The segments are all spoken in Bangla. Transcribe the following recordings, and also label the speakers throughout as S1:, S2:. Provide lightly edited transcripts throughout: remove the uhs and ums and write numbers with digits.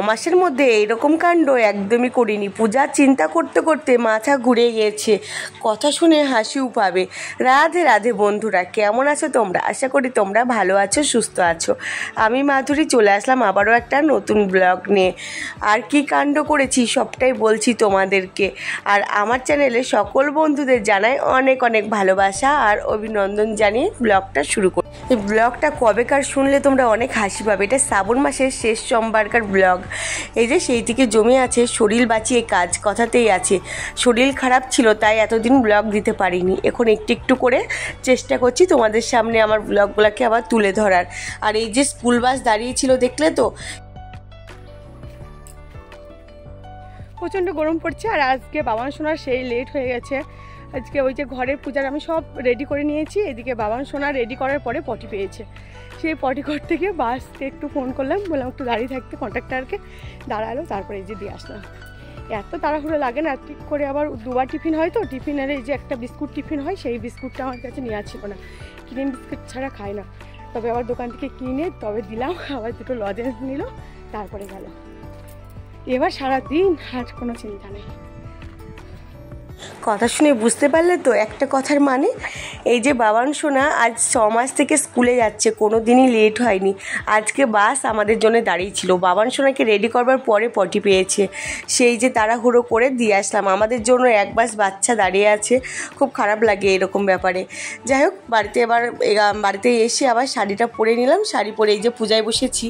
S1: মাসের মধ্যে এইরকম কাণ্ড একদমই করিনি। পূজার চিন্তা করতে করতে মাথা ঘুরে গিয়েছে। কথা শুনে হাসিও পাবে। রাধে রাধে বন্ধুরা, কেমন আছো তোমরা? আশা করি তোমরা ভালো আছো, সুস্থ আছো। আমি মাধুরী চলে আসলাম আবারও একটা নতুন ব্লগ নিয়ে। আর কি কাণ্ড করেছি সবটাই বলছি তোমাদেরকে। আর আমার চ্যানেলে সকল বন্ধুদের জানাই অনেক অনেক ভালোবাসা আর অভিনন্দন জানিয়ে ব্লগটা শুরু করি। এই ব্লগটা কবেকার শুনলে তোমরা অনেক হাসি পাবে। এটা শ্রাবণ মাসের শেষ সোমবারকার ব্লগ। এই যে সেই থেকে জমে আছে শরীর বাঁচিয়ে কাজ, কথাতেই আছে। শরীর খারাপ ছিল তাই এতদিন ব্লগ দিতে পারিনি। এখন একটু একটু করে চেষ্টা করছি তোমাদের সামনে আমার ব্লগগুলোকে আবার তুলে ধরার। আর এই যে স্কুল বাস দাঁড়িয়েছিল দেখলে তো, প্রচণ্ড গরম পড়ছে। আর আজকে বাবান সোনার সেই লেট হয়ে গেছে। আজকে ওই যে ঘরের পূজার আমি সব রেডি করে নিয়েছি, এদিকে বাবান সোনা রেডি করার পরে পটি পেয়েছে। সেই পটি করতে গিয়ে বাসকে একটু ফোন করলাম, বললাম একটু দাঁড়িয়ে থাকতে, কন্ট্রাক্টরকে দাঁড়ালো, তারপরে এই যে দিয়ে আসলাম। এত তাড়াহুড়ো লাগে না, ঠিক করে আবার দুবার টিফিন হয় তো, টিফিনের এই যে একটা বিস্কুট টিফিন হয়, সেই বিস্কুটটা আমার কাছে নেওয়া ছিল না। ক্রিম বিস্কুট ছাড়া খায় না, তবে আবার দোকান থেকে কিনে তবে দিলাম। আবার দুটো লজেন্স নিল, তারপরে গেল। এবার সারাদিন আর কোনো চিন্তা নেই। কথা শুনে বুঝতে পারলে তো একটা কথার মানে? এই যে বাবান সোনা আজ 6 মাস থেকে স্কুলে যাচ্ছে, কোনো দিনই লেট হয়নি। আজকে বাস আমাদের জন্য দাঁড়িয়েছিল। বাবান সোনাকে রেডি করবার পরে পটি পেয়েছে। সেই যে তাড়াহুড়ো করে দিয়ে আসলাম। আমাদের জন্য এক বাস বাচ্চা দাঁড়িয়ে আছে, খুব খারাপ লাগে এরকম ব্যাপারে। যাই হোক, বাড়িতে এসে আবার শাড়িটা পরে নিলাম। শাড়ি পরে এই যে পূজায় বসেছি।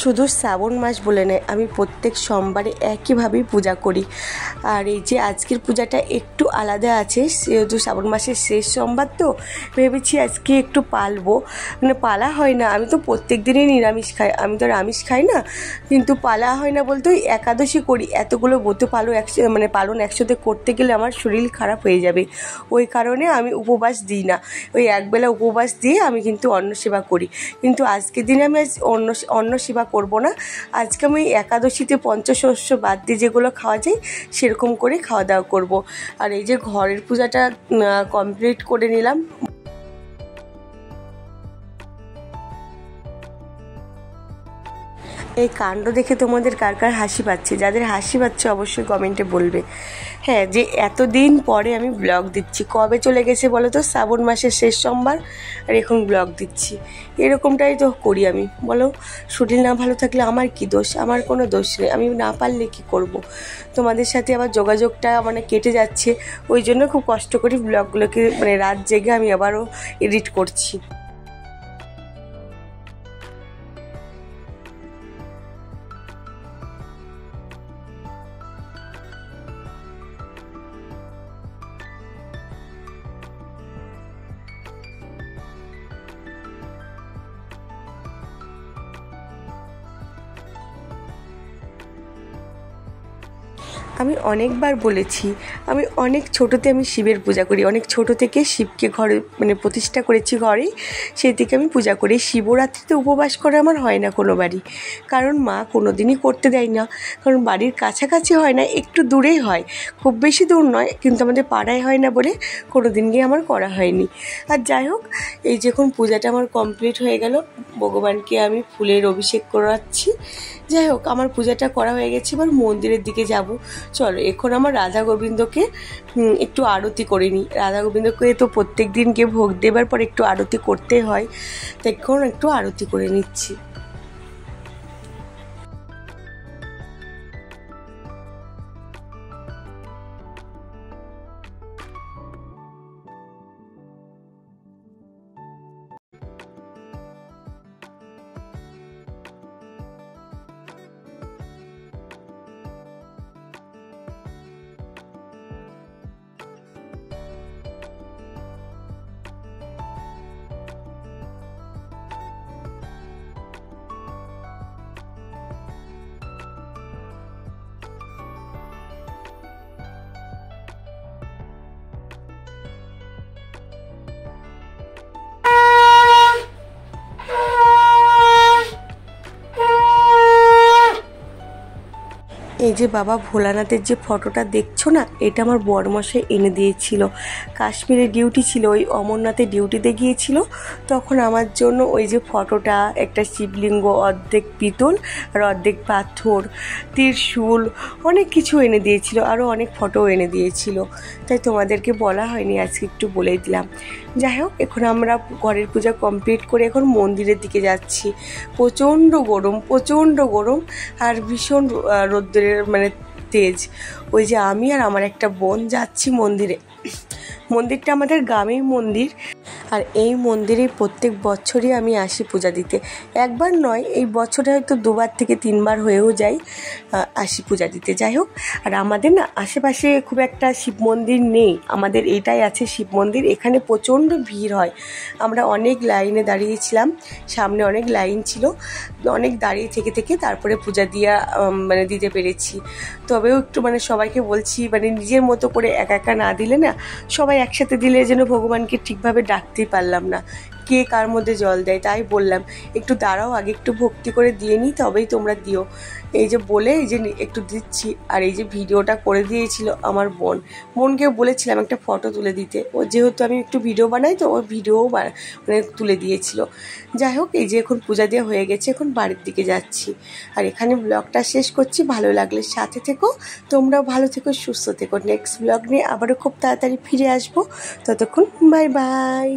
S1: শুধু শ্রাবণ মাস বলে নয়, আমি প্রত্যেক সোমবারে একইভাবেই পূজা করি। আর এই যে আজকের পূজাটা একটু আলাদা আছে, যেহেতু শ্রাবণ মাসের শেষ সোমবার তো ভেবেছি আজকে একটু পালবো। মানে পালা হয় না, আমি তো প্রত্যেক দিনই নিরামিষ খাই, আমি তো আমিষ খাই না। কিন্তু পালা হয় না বলতে ওই একাদশী করি। এতগুলো ব্রত পালন একসাথে করতে গেলে আমার শরীর খারাপ হয়ে যাবে। ওই কারণে আমি উপবাস দিই না। ওই একবেলা উপবাস দিয়ে আমি কিন্তু অন্ন সেবা করি। কিন্তু আজকের দিনে আমি অন্ন সেবা করব না। আজকে আমি একাদশীতে পঞ্চশস্য বাদ দিয়ে যেগুলো খাওয়া যায় সেরকম করে খাওয়া দাওয়া করব। আর এই যে ঘরের পূজাটা কমপ্লিট করে নিলাম। এই কাণ্ড দেখে তোমাদের কার কার হাসি পাচ্ছে? যাদের হাসি পাচ্ছে অবশ্যই কমেন্টে বলবে। হ্যাঁ, যে এতদিন পরে আমি ব্লগ দিচ্ছি। কবে চলে গেছে বলো তো? শ্রাবণ মাসের শেষ সোমবার, আর এখন ব্লগ দিচ্ছি। এরকমটাই তো করি আমি, বলো। শরীর না ভালো থাকলে আমার কি দোষ? আমার কোনো দোষ নেই, আমি না পারলে কি করব? তোমাদের সাথে আবার যোগাযোগটা কেটে যাচ্ছে, ওই জন্য খুব কষ্ট করি ব্লগগুলোকে রাত জেগে আমি আবারও এডিট করছি। আমি অনেকবার বলেছি, আমি অনেক ছোটোতে আমি শিবের পূজা করি। অনেক ছোটো থেকে শিবকে ঘরে প্রতিষ্ঠা করেছি ঘরেই, সেই থেকে আমি পূজা করি। শিবরাত্রিতে উপবাস করা আমার হয় না কোনো বাড়ি, কারণ মা কোনো দিনই করতে দেয় না। কারণ বাড়ির কাছাকাছি হয় না, একটু দূরেই হয়, খুব বেশি দূর নয়, কিন্তু আমাদের পাড়ায় হয় না বলে কোনো দিন গিয়ে আমার করা হয়নি। আর যাই হোক, এই যখন পূজাটা আমার কমপ্লিট হয়ে গেল, ভগবানকে আমি ফুলের অভিষেক করাচ্ছি। যাই হোক, আমার পূজাটা করা হয়ে গেছে, এবার মন্দিরের দিকে যাব। চলো, এখন আমার রাধা গোবিন্দকে একটু আরতি করে নিই। রাধা গোবিন্দকে তো প্রত্যেক দিন গিয়ে ভোগ দেবার পর একটু আরতি করতে হয়, তো এখন একটু আরতি করে নিচ্ছি। এই যে বাবা ভোলানাথের যে ফটোটা দেখছো না, এটা আমার বরমশাই এনে দিয়েছিল। কাশ্মীরে ডিউটি ছিল, ওই অমরনাথে ডিউটিতে গিয়েছিল, তখন আমার জন্য ওই যে ফটোটা, একটা শিবলিঙ্গ অর্ধেক পিতল আর অর্ধেক পাথর, ত্রিশূল, অনেক কিছু এনে দিয়েছিল, আরও অনেক ফটোও এনে দিয়েছিল। তাই তোমাদেরকে বলা হয়নি, আজকে একটু বলেই দিলাম। যাই হোক, এখন আমরা ঘরের পূজা কমপ্লিট করে এখন মন্দিরের দিকে যাচ্ছি। প্রচণ্ড গরম আর ভীষণ রোদ্রের মানে তেজ। ওই যে আমি আর আমার একটা বোন যাচ্ছি মন্দিরে। মন্দিরটা আমাদের গ্রামের মন্দির, আর এই মন্দিরে প্রত্যেক বছরই আমি আসি পূজা দিতে। একবার নয়, এই বছরে হয়তো 2বার থেকে 3বার হয়েও যাই আসি পূজা দিতে। যাই হোক, আর আমাদের না আশেপাশে খুব একটা শিব মন্দির নেই, আমাদের এইটাই আছে শিব মন্দির। এখানে প্রচণ্ড ভিড় হয়, আমরা অনেক লাইনে দাঁড়িয়েছিলাম, সামনে অনেক লাইন ছিল, অনেক দাঁড়িয়ে থেকে তারপরে পূজা মানে দিতে পেরেছি। তবেও একটু মানে সবাইকে বলছি, মানে নিজের মতো করে একা একা না দিলে না, সবাই একসাথে দিলে যেন ভগবানকে ঠিকভাবে ডাকতেই পারলাম না, কে কার মধ্যে জল দেয়। তাই বললাম একটু দাঁড়াও, আগে একটু ভক্তি করে দিয়ে নিই, তবেই তোমরা দিও। এই যে বলে এই যে একটু দিচ্ছি। আর এই যে ভিডিওটা করে দিয়েছিল আমার বোনকে বলেছিলাম একটা ফটো তুলে দিতে, ও যেহেতু আমি একটু ভিডিও বানাই তো, ও ভিডিওও মানে তুলে দিয়েছিল। যাই হোক, এই যে এখন পূজা দেওয়া হয়ে গেছে, এখন বাড়ির দিকে যাচ্ছি। আর এখানে ব্লগটা শেষ করছি। ভালো লাগলে সাথে থেকো, তোমরাও ভালো থেকো, সুস্থ থেকো। নেক্সট ব্লগ নিয়ে আবারও খুব তাড়াতাড়ি ফিরে আসবো। ততক্ষণ বাই বাই।